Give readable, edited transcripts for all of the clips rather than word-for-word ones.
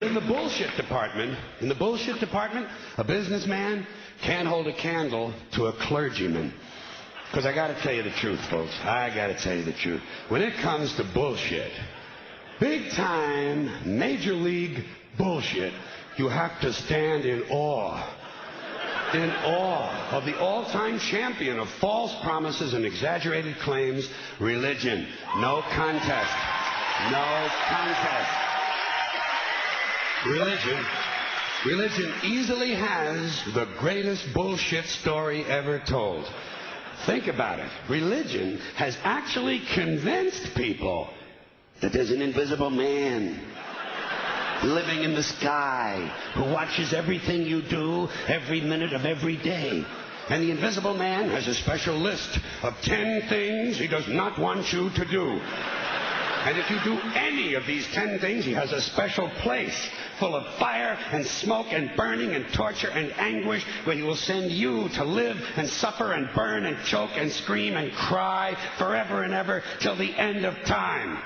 In the bullshit department, a businessman can't hold a candle to a clergyman. Because I got to tell you the truth, folks. I got to tell you the truth. When it comes to bullshit, big time, major league bullshit, you have to stand in awe. In awe of the all-time champion of false promises and exaggerated claims, religion. No contest. No contest. Religion easily has the greatest bullshit story ever told. Think about it. Religion has actually convinced people that there's an invisible man living in the sky who watches everything you do every minute of every day. And the invisible man has a special list of 10 things he does not want you to do. And if you do any of these 10 things, he has a special place full of fire and smoke and burning and torture and anguish where he will send you to live and suffer and burn and choke and scream and cry forever and ever till the end of time.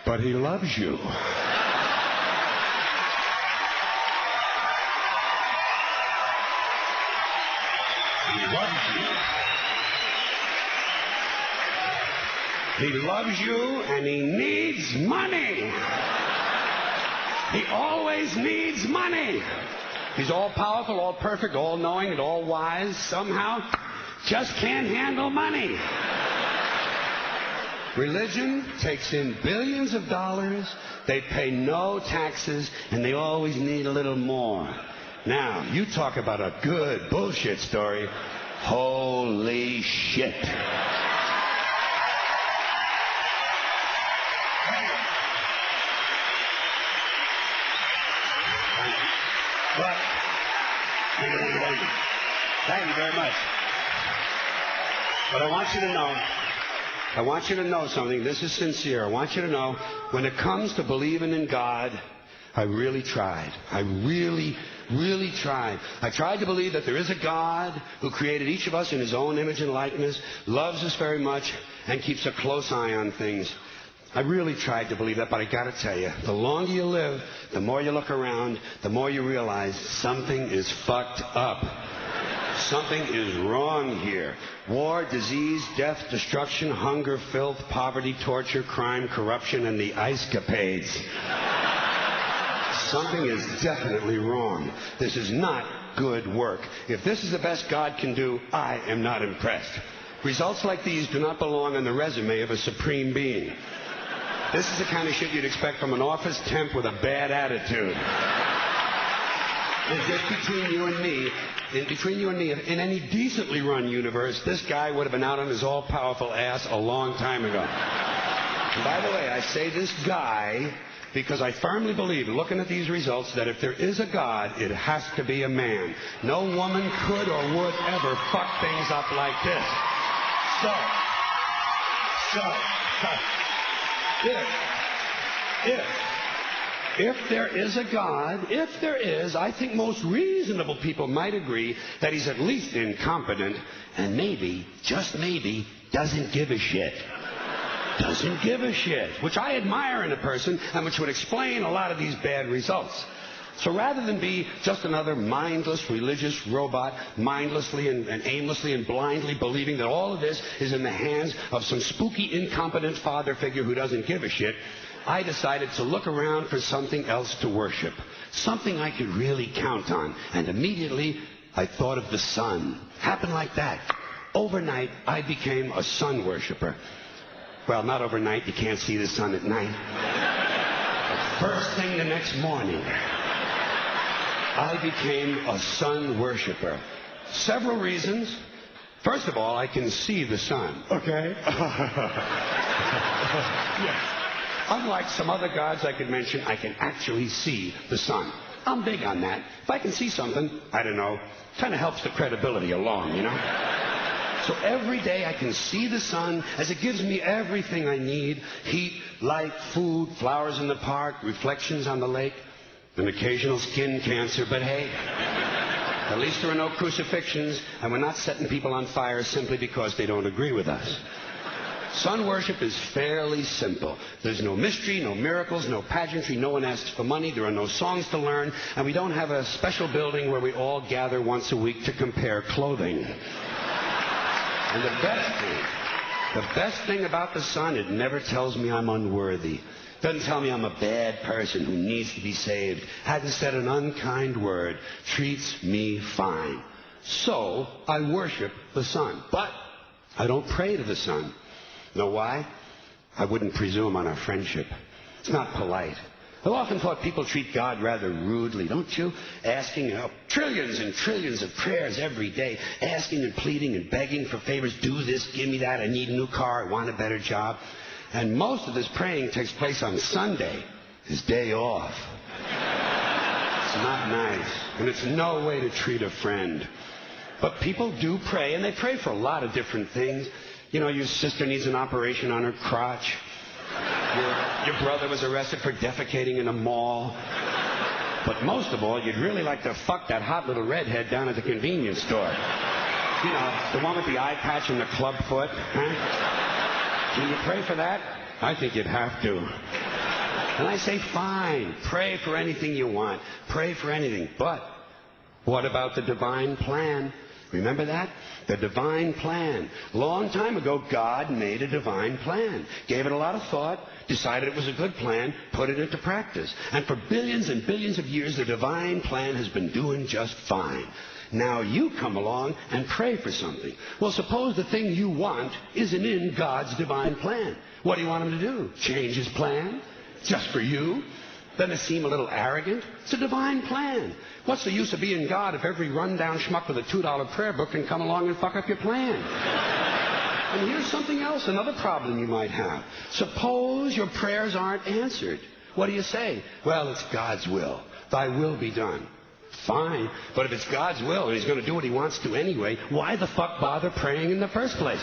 But he loves you. He loves you. He loves you and he needs money. He always needs money. He's all powerful, all perfect, all knowing, and all wise. Somehow, just can't handle money. Religion takes in billions of dollars. They pay no taxes, and they always need a little more. Now, you talk about a good bullshit story. Holy shit. But, thank you very much. But I want you to know something. This is sincere. I want you to know, when it comes to believing in God, I really tried. I really tried. I tried to believe that there is a God who created each of us in his own image and likeness, loves us very much, and keeps a close eye on things. I really tried to believe that, but I got to tell you, the longer you live, the more you look around, the more you realize something is fucked up. Something is wrong here. War, disease, death, destruction, hunger, filth, poverty, torture, crime, corruption, and the ice-capades. Something is definitely wrong. This is not good work. If this is the best God can do, I am not impressed. Results like these do not belong on the resume of a supreme being. This is the kind of shit you'd expect from an office temp with a bad attitude. And just between you and me, in any decently run universe, this guy would have been out on his all-powerful ass a long time ago. And by the way, I say this guy because I firmly believe, looking at these results, that if there is a God, it has to be a man. No woman could or would ever fuck things up like this. If there is a God, I think most reasonable people might agree that he's at least incompetent and maybe, just maybe, doesn't give a shit. Doesn't give a shit, which I admire in a person and which would explain a lot of these bad results. So rather than be just another mindless religious robot, mindlessly and aimlessly and blindly believing that all of this is in the hands of some spooky, incompetent father figure who doesn't give a shit, I decided to look around for something else to worship, something I could really count on. And immediately, I thought of the sun. Happened like that. Overnight, I became a sun worshiper. Well, not overnight. You can't see the sun at night. But first thing the next morning, I became a sun worshiper. Several reasons. First of all, I can see the sun. Okay? Yes. Unlike some other gods I could mention, I can actually see the sun. I'm big on that. If I can see something, I don't know, kind of helps the credibility along, you know? So every day I can see the sun as it gives me everything I need. Heat, light, food, flowers in the park, reflections on the lake, an occasional skin cancer, but hey, at least there are no crucifixions, and we're not setting people on fire simply because they don't agree with us. Sun worship is fairly simple. There's no mystery, no miracles, no pageantry, no one asks for money, there are no songs to learn, and we don't have a special building where we all gather once a week to compare clothing. And the best thing about the sun, it never tells me I'm unworthy. Doesn't tell me I'm a bad person who needs to be saved. Hasn't said an unkind word. Treats me fine. So I worship the sun. But I don't pray to the sun. Know why? I wouldn't presume on our friendship. It's not polite. I've often thought people treat God rather rudely, don't you? Asking trillions and trillions of prayers every day, asking and pleading and begging for favors. Do this, give me that, I need a new car, I want a better job. And most of this praying takes place on Sunday, his day off. It's not nice, and it's no way to treat a friend. But people do pray, and they pray for a lot of different things. You know, your sister needs an operation on her crotch. Your brother was arrested for defecating in a mall. But most of all, you'd really like to fuck that hot little redhead down at the convenience store. You know, the one with the eye patch and the club foot. Huh? Can you pray for that? I think you'd have to. And I say, fine, pray for anything you want. Pray for anything. But what about the divine plan? Remember that? The divine plan. Long time ago, God made a divine plan. Gave it a lot of thought, decided it was a good plan, put it into practice. And for billions and billions of years, the divine plan has been doing just fine. Now you come along and pray for something. Well, suppose the thing you want isn't in God's divine plan. What do you want him to do? Change his plan? Just for you? Doesn't it seem a little arrogant? It's a divine plan. What's the use of being God if every rundown schmuck with a $2 prayer book can come along and fuck up your plan? And here's something else, another problem you might have. Suppose your prayers aren't answered. What do you say? Well, it's God's will. Thy will be done. Fine, but if it's God's will and he's going to do what he wants to anyway, why the fuck bother praying in the first place?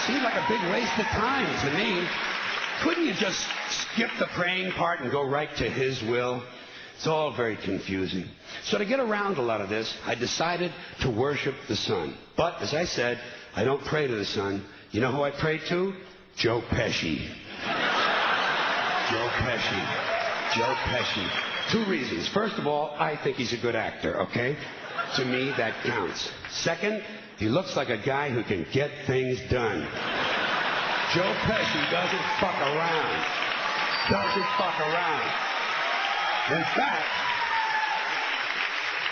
Seems like a big waste of time to me. Couldn't you just skip the praying part and go right to his will? It's all very confusing. So to get around a lot of this, I decided to worship the sun. But, as I said, I don't pray to the sun. You know who I pray to? Joe Pesci. Joe Pesci. Joe Pesci. 2 reasons. First of all, I think he's a good actor, okay? To me, that counts. Second, he looks like a guy who can get things done. Joe Pesci doesn't fuck around. Doesn't fuck around.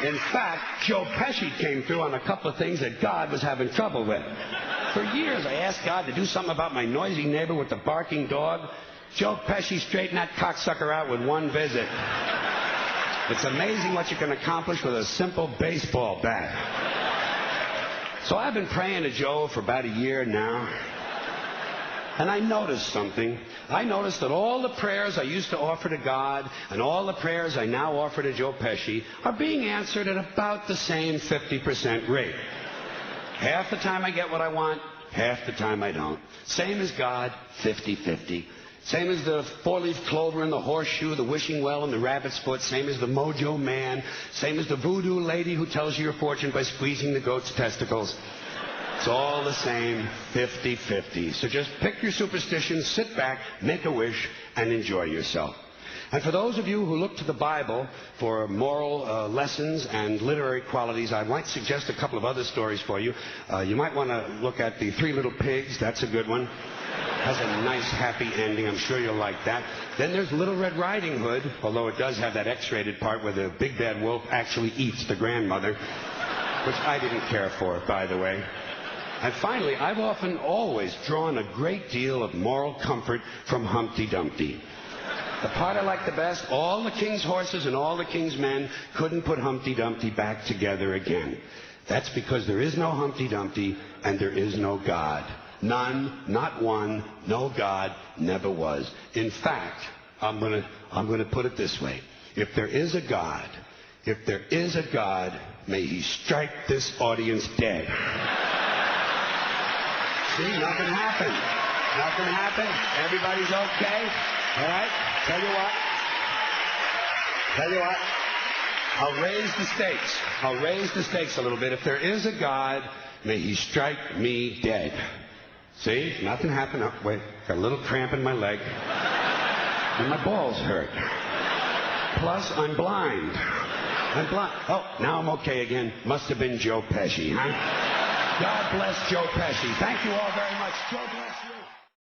In fact, Joe Pesci came through on a couple of things that God was having trouble with. For years, I asked God to do something about my noisy neighbor with the barking dog. Joe Pesci straightened that cocksucker out with one visit. It's amazing what you can accomplish with a simple baseball bat. So I've been praying to Joe for about a year now. And I noticed something. I noticed that all the prayers I used to offer to God and all the prayers I now offer to Joe Pesci are being answered at about the same 50% rate. Half the time I get what I want, half the time I don't. Same as God, 50-50. Same as the 4-leaf clover and the horseshoe, the wishing well and the rabbit's foot. Same as the mojo man. Same as the voodoo lady who tells you your fortune by squeezing the goat's testicles. It's all the same, 50-50. So just pick your superstition, sit back, make a wish, and enjoy yourself. And for those of you who look to the Bible for moral lessons and literary qualities, I might suggest a couple of other stories for you. You might want to look at The 3 Little Pigs. That's a good one. Has a nice, happy ending. I'm sure you'll like that. Then there's Little Red Riding Hood, although it does have that X-rated part where the big bad wolf actually eats the grandmother, which I didn't care for, by the way. And finally, I've always drawn a great deal of moral comfort from Humpty Dumpty. The part I like the best, all the king's horses and all the king's men couldn't put Humpty Dumpty back together again. That's because there is no Humpty Dumpty and there is no God. None, not one, no God, never was. In fact, I'm gonna put it this way. If there is a God, may he strike this audience dead. See, nothing happened. Nothing happened. Everybody's okay. All right? Tell you what. I'll raise the stakes a little bit. If there is a God, may he strike me dead. See? Nothing happened. Oh, wait. Got a little cramp in my leg. And my balls hurt. Plus, I'm blind. I'm blind. Oh, now I'm okay again. Must have been Joe Pesci, huh? God bless Joe Pesci. Thank you all very much. Joe bless you.